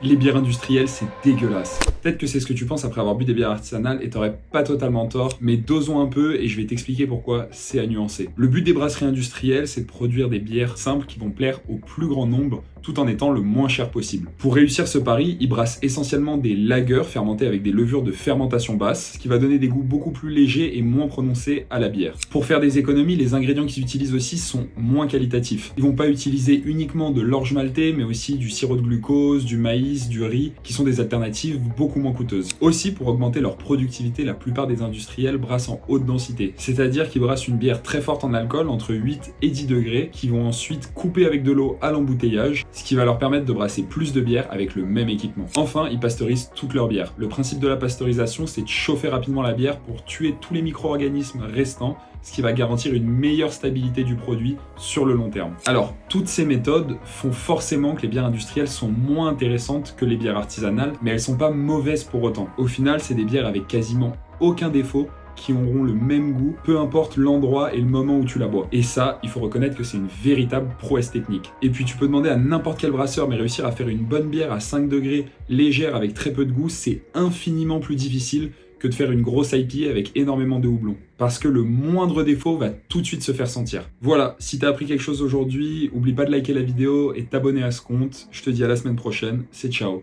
Les bières industrielles, c'est dégueulasse. Peut-être que c'est ce que tu penses après avoir bu des bières artisanales et t'aurais pas totalement tort, mais dosons un peu et je vais t'expliquer pourquoi c'est à nuancer. Le but des brasseries industrielles, c'est de produire des bières simples qui vont plaire au plus grand nombre tout en étant le moins cher possible. Pour réussir ce pari, ils brassent essentiellement des lagers fermentés avec des levures de fermentation basse, ce qui va donner des goûts beaucoup plus légers et moins prononcés à la bière. Pour faire des économies, les ingrédients qu'ils utilisent aussi sont moins qualitatifs. Ils vont pas utiliser uniquement de l'orge maltais, mais aussi du sirop de glucose, du maïs, du riz, qui sont des alternatives beaucoup moins coûteuses. Aussi, pour augmenter leur productivité, la plupart des industriels brassent en haute densité, c'est-à-dire qu'ils brassent une bière très forte en alcool, entre 8 et 10 degrés, qui vont ensuite couper avec de l'eau à l'embouteillage, ce qui va leur permettre de brasser plus de bière avec le même équipement. Enfin, ils pasteurisent toute leur bière. Le principe de la pasteurisation, c'est de chauffer rapidement la bière pour tuer tous les micro-organismes restants, ce qui va garantir une meilleure stabilité du produit sur le long terme. Alors, toutes ces méthodes font forcément que les bières industrielles sont moins intéressantes que les bières artisanales, mais elles sont pas mauvaises pour autant. Au final, c'est des bières avec quasiment aucun défaut, qui auront le même goût, peu importe l'endroit et le moment où tu la bois. Et ça, il faut reconnaître que c'est une véritable prouesse technique. Et puis tu peux demander à n'importe quel brasseur, mais réussir à faire une bonne bière à 5 degrés, légère, avec très peu de goût, c'est infiniment plus difficile que de faire une grosse IPA avec énormément de houblon. Parce que le moindre défaut va tout de suite se faire sentir. Voilà, si t'as appris quelque chose aujourd'hui, oublie pas de liker la vidéo et t'abonner à ce compte. Je te dis à la semaine prochaine, c'est ciao.